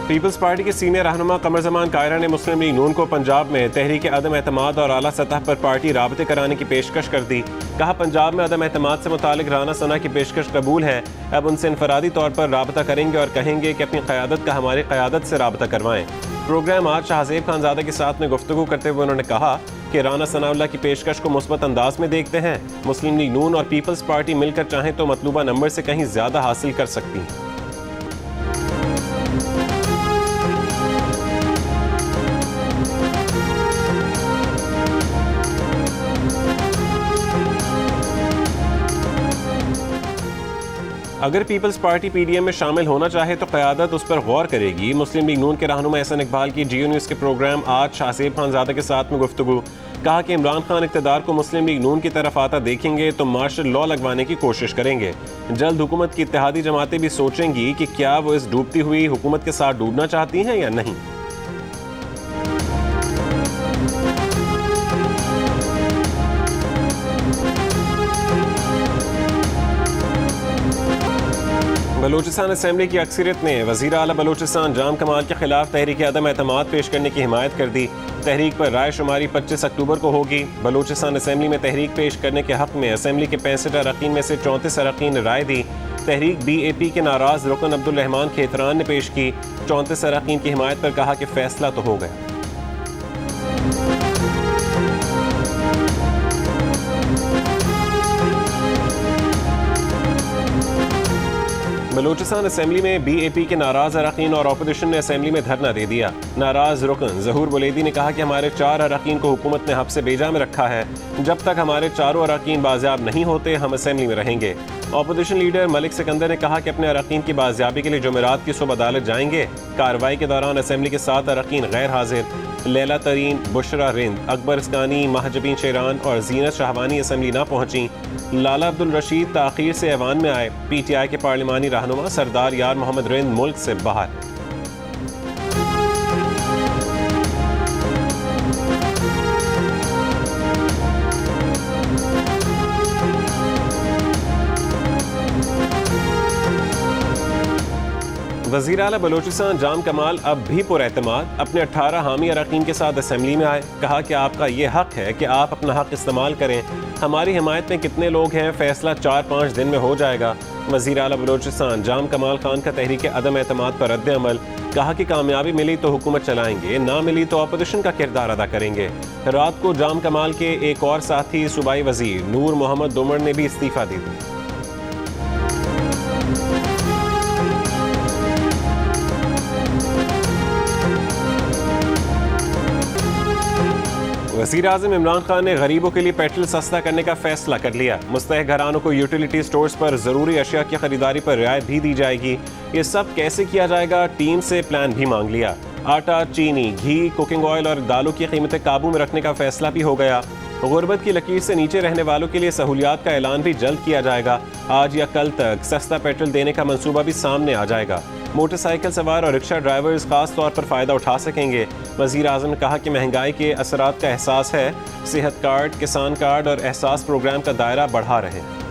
Peoples party के senior रहनुमा कमर जमान कायरा ने मुस्लिम लीग नून को पंजाब में तहरीक अदम एतमाद और आला सतह पर पार्टी राबते कराने की पेशकश कर दी। कहा, पंजाब में अदम एतमाद से मुतालिक राना सना की पेशकश कबूल है। अब उनसे इनफरादी तौर पर राबता करेंगे और कहेंगे कि अपनी क़यादत का हमारी क़यादत से राबता करवाएं। प्रोग्राम आज शाहजेब खानजादा के साथ में गुफ्तगू करते हुए उन्होंने कहा कि राना सनाउल्लाह की पेशकश को मुस्बत अंदाज में देखते हैं। मुस्लिम लीग नून और पीपल्स पार्टी मिलकर चाहें तो मतलूबा नंबर से कहीं ज्यादा हासिल कर सकती हैं। अगर पीपल्स पार्टी पीडीएम में शामिल होना चाहे तो क़यादत उस पर गौर करेगी। मुस्लिम लीग नून के रहनुमा एहसन इकबाल की जियो न्यूज़ के प्रोग्राम आज शाहजेब खानजादा के साथ में गुफ्तगू। कहा कि इमरान खान इक़्तिदार को मुस्लिम लीग नून की तरफ आता देखेंगे तो मार्शल लॉ लगवाने की कोशिश करेंगे। जल्द हुकूमत की इत्तेहादी जमातें भी सोचेंगी कि क्या वो इस डूबती हुई हुकूमत के साथ डूबना चाहती हैं या नहीं। बलूचिस्तान असेंबली की अक्सरियत ने वज़ीर आला बलूचिस्तान जाम कमाल के खिलाफ तहरीक अदम एतमाद पेश करने की हिमायत कर दी। तहरीक पर राय शुमारी 25 अक्टूबर को होगी। बलूचिस्तान असेंबली में तहरीक पेश करने के हक में असेंबली के 65 अरकान में से 34 अरकान ने राय दी। तहरीक BAP के नाराज रुकन अब्दुल रहमान खेतरान ने पेश की। 34 अरकान की हिमायत पर कहा कि फैसला तो हो गया। बलूचिस्तान असेंबली में BAP के नाराज अरकान और अपोजिशन ने असेंबली में धरना दे दिया। नाराज रुकन ज़हूर बुलेदी ने कहा कि हमारे 4 अरकान को हुकूमत ने हब्स बेजा में रखा है। जब तक हमारे चारों अरकान बाजियाब नहीं होते हम असेंबली में रहेंगे। अपोजिशन लीडर मलिक सिकंदर ने कहा कि अपने अरकान की बाजियाबी के लिए जुमेरात की सुबह अदालत जाएंगे। कार्रवाई के दौरान असेंबली के 7 अरकान गैर हाजिर। लैला तरीन, बुशरा रिंद, अकबर इसकानी, महजबीन शेरान और जीनत शाहवानी असेंबली न पहुंची। लाला अब्दुल रशीद ताखीर से ऐवान में आए। PTI के पार्लिमानी रहनुमा सरदार यार मोहम्मद रिंद मुल्क से बाहर। वज़ीर आला बलूचिस्तान जाम कमाल अब भी पुरएतमाद अपने 18 हामी अरकान के साथ असेंबली में आए। कहा कि आपका ये हक है कि आप अपना हक इस्तेमाल करें। हमारी हिमायत में कितने लोग हैं फैसला 4-5 दिन में हो जाएगा। वज़ीर आला बलूचिस्तान जाम कमाल खान का तहरीक अदम एतमाद पर रद्द अमल। कहा कि कामयाबी मिली तो हुकूमत चलाएंगे, ना मिली तो अपोजिशन का किरदार अदा करेंगे। रात को जाम कमाल के एक और साथी सूबाई वज़ीर नूर मोहम्मद दुमर ने भी इस्तीफ़ा दे दिया। वज़ीर आज़म इमरान खान ने गरीबों के लिए पेट्रोल सस्ता करने का फैसला कर लिया। मुस्तहिक घरानों को यूटिलिटी स्टोर्स पर ज़रूरी अशिया की खरीदारी पर रियायत भी दी जाएगी। ये सब कैसे किया जाएगा, टीम से प्लान भी मांग लिया। आटा, चीनी, घी, कुकिंग ऑयल और दालों की कीमतें काबू में रखने का फैसला भी हो गया। गुर्बत की लकीर से नीचे रहने वालों के लिए सहूलियात का ऐलान भी जल्द किया जाएगा। आज या कल तक सस्ता पेट्रोल देने का मंसूबा भी सामने आ जाएगा। मोटरसाइकिल सवार और रिक्शा ड्राइवर्स खास तौर पर फ़ायदा उठा सकेंगे। वज़ीर आज़म ने कहा कि महंगाई के असरात का एहसास है। सेहत कार्ड, किसान कार्ड और एहसास प्रोग्राम का दायरा बढ़ा रहे हैं।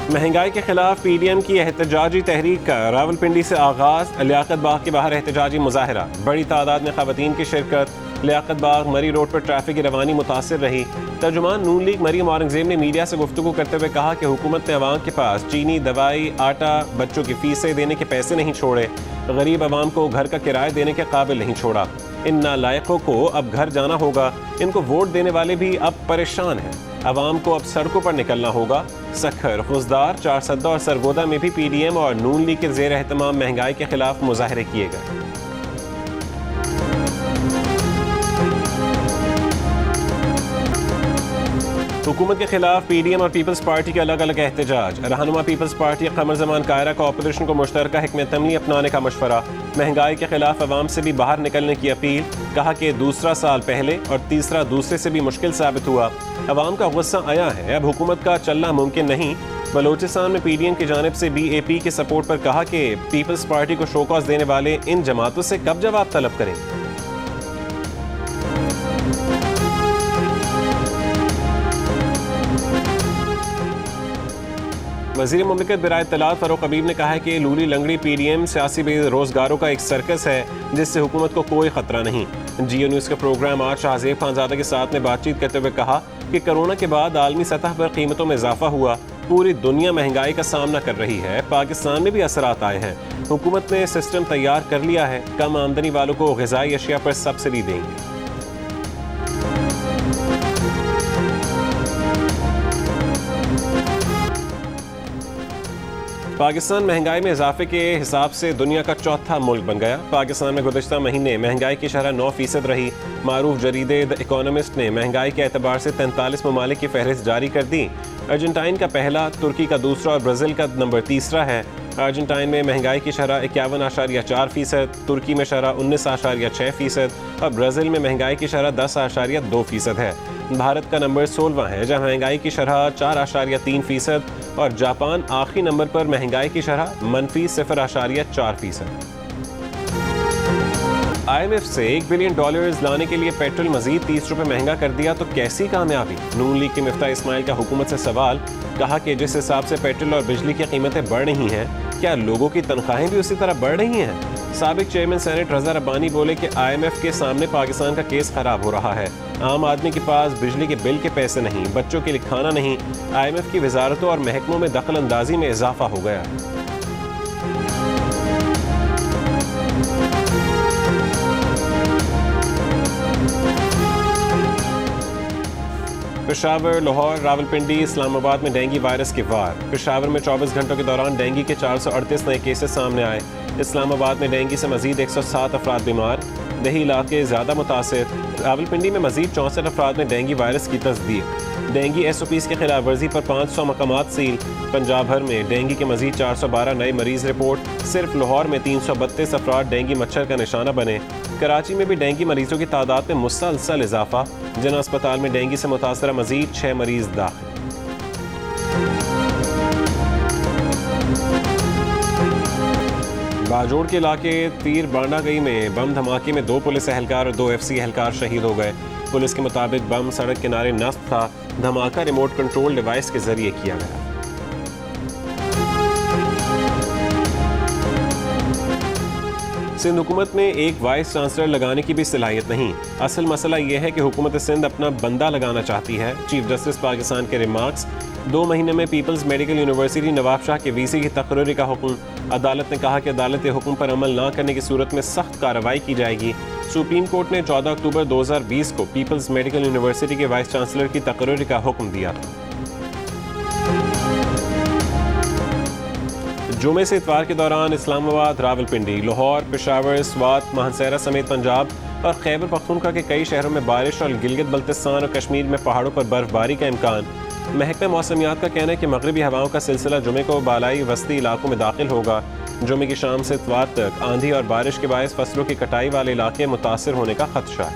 महंगाई के खिलाफ PDM की एहतजाजी तहरीक का रावलपिंडी से आगाज। लियाकत बाग के बाहर एहतजाजी मुजाहरा, बड़ी तादाद में ख़वातीन की शिरकत। लियाकत बाग मरी रोड पर ट्रैफिक की रवानी मुतासिर रही। तर्जुमान नून लीग मरियम औरंगजेब ने मीडिया से गुफ्तगू करते हुए कहा कि हुकूमत ने अवाम के पास चीनी, दवाई, आटा, बच्चों की फीसें देने के पैसे नहीं छोड़े। गरीब अवाम को घर का किराया देने के काबिल नहीं छोड़ा। इन नालायकों को अब घर जाना होगा। इनको वोट देने वाले भी अब परेशान हैं। अवाम को अब सड़कों पर निकलना होगा। सखर, खुजदार, चारसद्दा और सरगोदा में भी PDM और नून लीग के ज़ेर एहतमाम महंगाई के खिलाफ मुजाहरे किए गए। हुकूमत के खिलाफ PDM और पीपल्स पार्टी के अलग अलग एहतजाज। रहनुमा पीपल्स पार्टी कमर जमान कायरा को अपोजिशन को मुश्तरका हिकमत अमली अपनाने का मशवरा। महंगाई के खिलाफ अवाम से भी बाहर निकलने की अपील। कहा कि दूसरा साल पहले और तीसरा दूसरे से भी मुश्किल साबित हुआ। अवाम का गुस्सा आया है, अब हुकूमत का चलना मुमकिन नहीं। बलूचिस्तान में PDM की जानिब से BAP के सपोर्ट पर कहा कि पीपल्स पार्टी को शोकॉज देने वाले इन जमातों से कब जवाब तलब करेंगे। वज़ीर मुमलिकत बराए इत्तलात फ़ारूक हबीब ने कहा है कि लूली लंगड़ी PDM सियासी बेरोजगारों का एक सर्कस है जिससे हुकूमत को कोई खतरा नहीं। जियो न्यूज़ का प्रोग्राम आज शाहजेब खानजादा के साथ में बातचीत करते हुए कहा कि कोरोना के बाद आलमी सतह पर कीमतों में इजाफा हुआ, पूरी दुनिया महंगाई का सामना कर रही है, पाकिस्तान में भी असरात आए हैं। हुकूमत ने सिस्टम तैयार कर लिया है, कम आमदनी वालों को ग़िज़ाई अशिया पर सब्सिडी देंगे। पाकिस्तान महंगाई में इजाफे के हिसाब से दुनिया का चौथा मुल्क बन गया। पाकिस्तान में गुज़श्ता महीने महंगाई की शरह 9% रही। मारूफ जरीदे द इकोनॉमिस्ट ने महंगाई के एतबार से 43 ममालिक की फहरिस्त जारी कर दी। अर्जेंटाइन का पहला, तुर्की का दूसरा और ब्राज़ील का नंबर तीसरा है। अर्जेंटाइन में महंगाई की शरह 51.4%, तुर्की में शरह 19.6% और ब्राज़ील में महंगाई की शरह 10.2% है। भारत का नंबर 16वां है जहाँ महंगाई की शरह 4.3% और जापान आखिरी नंबर पर महंगाई की शरह -0.4%। IMF से $1 बिलियन लाने के लिए पेट्रोल मजीद 30 रुपये महंगा कर दिया तो कैसी कामयाबी। नून लीग के मिफ्ता इस्माइल का हुकूमत से सवाल, कहा कि जिस हिसाब से पेट्रोल और बिजली की कीमतें बढ़ रही हैं, क्या लोगों की तनख्वाहें भी उसी तरह बढ़ रही हैं। साबिक चेयरमैन सेनेट रज़ा रब्बानी बोले कि IMF के सामने पाकिस्तान का केस खराब हो रहा है। आम आदमी के पास बिजली के बिल के पैसे नहीं, बच्चों के लिए खाना नहीं। IMF की वजारतों और महकमों में दखल अंदाजी में इजाफा हो गया है। पेशावर, लाहौर, रावलपिंडी, इस्लामाबाद में डेंगू वायरस के वार। पेशावर में 24 घंटों के दौरान डेंगू के 438 नए केसेस सामने आए। इस्लामाबाद में डेंगू से मजीद 107 अफराद बीमार, दही इलाके ज़्यादा मुतासिर। रावलपिंडी में मजीद 64 अफराद में डेंगू वायरस की तस्दीक। डेंगू SOPs की खिलाफ वर्जी पर 500 मकामात सील। पंजाब भर में डेंगू के मजीद 412 नए मरीज रिपोर्ट। सिर्फ लाहौर में 332 अफराद डेंगू मच्छर का निशाना बने। कराची में भी डेंगू मरीजों की तादाद में मुसलसल इजाफा। जना अस्पताल में डेंगू से मुतासरा मजीद 6 मरीज दाखिल। बाजोड़ के इलाके तीर बांडागई में बम धमाके में 2 पुलिस एहलकार और 2 FC एहलकार शहीद हो गए। पुलिस के मुताबिक बम सड़क किनारे नस्ब था। धमाका रिमोट कंट्रोल डिवाइस के जरिए किया गया। सिंध हुकूमत में एक वाइस चांसलर लगाने की भी सलाहियत नहीं। असल मसला यह है कि हुकूमत सिंध अपना बंदा लगाना चाहती है। चीफ जस्टिस पाकिस्तान के रिमार्क्स। 2 महीने में peoples medical university Nawab Shah के VC की तकरीर का हुक्म। अदालत ने कहा कि अदालत के हुक्म पर अमल न करने की सूरत में सख्त कार्रवाई की जाएगी। सुप्रीम कोर्ट ने 14 अक्टूबर 2020 को पीपल्स मेडिकल यूनिवर्सिटी के वाइस चांसलर की तकरीर का हुक्म दिया था। जुमे से इतवार के दौरान इस्लामाबाद, रावलपिंडी, लाहौर, पेशावर, स्वात, मानसहरा समेत पंजाब और खैबर पख्तूनख्वा के कई शहरों में बारिश और गिलगित बल्तिस्तान और कश्मीर में पहाड़ों पर बर्फबारी का इम्कान। महकमा मौसमियात का कहना है कि मगरबी हवाओं का सिलसिला जुमे को बालाई वस्ती इलाकों में दाखिल होगा। जुमे की शाम से इतवार तक आंधी और बारिश के बायस फसलों की कटाई वाले इलाके मुतासिर होने का खदशा है।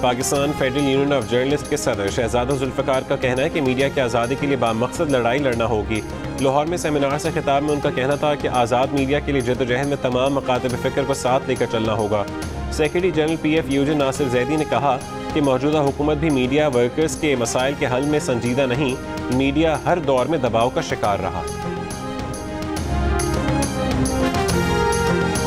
Pakistan federal union of journalist के सदर शहजादा जुल्फ़िकार का कहना है कि मीडिया की आज़ादी के लिए बामकसद लड़ाई लड़ना होगी। लाहौर में सेमिनार से खिताब में उनका कहना था कि आज़ाद मीडिया के लिए जद्दोजहद में तमाम मकातब फ़िक्र को साथ लेकर चलना होगा। Secretary general PFUJ Nasir Zaidi ने कहा कि मौजूदा हुकूमत भी मीडिया वर्कर्स के मसाइल के हल में संजीदा नहीं। मीडिया हर दौर में दबाव का शिकार रहा।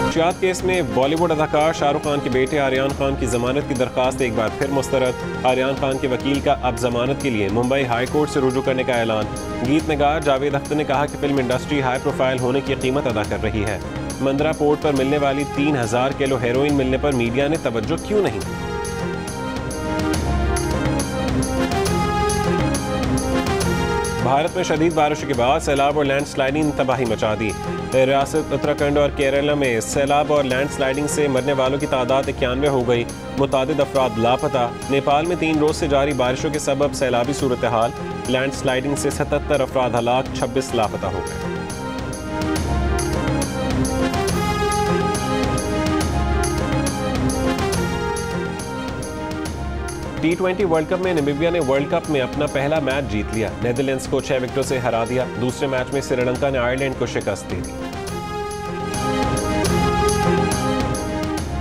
नफसियात केस में बॉलीवुड अदाकार शाहरुख खान के बेटे आर्यन खान की जमानत की दरखास्त एक बार फिर मुस्तरद। आर्यन खान के वकील का अब जमानत के लिए मुंबई हाई कोर्ट से रुजू करने का ऐलान। गीत नगार जावेद अख्तर ने कहा कि फिल्म इंडस्ट्री हाई प्रोफाइल होने की कीमत अदा कर रही है। मंदरा पोर्ट पर मिलने वाली 3000 किलो हेरोइन मिलने पर मीडिया ने तवज्जो क्यों नहीं। भारत में शदीद बारिशों के बाद सैलाब और लैंड स्लाइडिंग तबाही मचा दी। रियासत उत्तराखंड और केरला में सैलाब और लैंड स्लाइडिंग से मरने वालों की तादाद 91 हो गई। मुतादिद अफराद लापता। नेपाल में 3 रोज से जारी बारिशों के सबब सैलाबी सूरत हाल। लैंड स्लाइडिंग से 77 अफराद हलाक, 26 लापता हो गए। T20 वर्ल्ड कप में नामीबिया ने वर्ल्ड कप में अपना पहला मैच जीत लिया। नेदरलैंड्स को 6 विकेटों से हरा दिया। दूसरे मैच में श्रीलंका ने आयरलैंड को शिकस्त दे दी।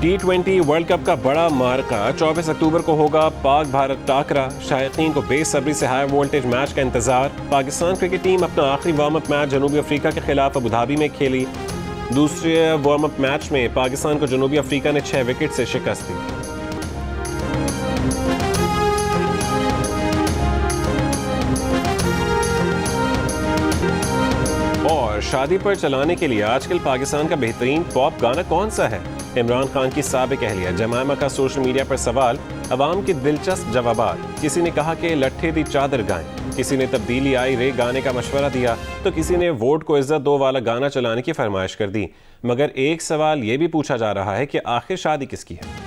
T20 वर्ल्ड कप का बड़ा मार्का 24 अक्टूबर को होगा पाक भारत टाकरा। शायकीन को बेसब्री से हाई वोल्टेज मैच का इंतजार। पाकिस्तान क्रिकेट टीम अपना आखिरी वार्म अप मैच जनूबी अफ्रीका के खिलाफ अबू धाबी में खेली। दूसरे वार्म अप मैच में पाकिस्तान को जनूबी अफ्रीका ने 6 विकेट से शिकस्त दी। और शादी पर चलाने के लिए आजकल पाकिस्तान का बेहतरीन पॉप गाना कौन सा है? इमरान खान की साबिक अहलिया जमायमा का सोशल मीडिया पर सवाल, अवाम की दिलचस्प जवाबात। किसी ने कहा कि लट्ठे दी चादर गाएं, किसी ने तब्दीली आई रे गाने का मशवरा दिया, तो किसी ने वोट को इज्जत दो वाला गाना चलाने की फरमाइश कर दी। मगर एक सवाल ये भी पूछा जा रहा है कि आखिर शादी किसकी है?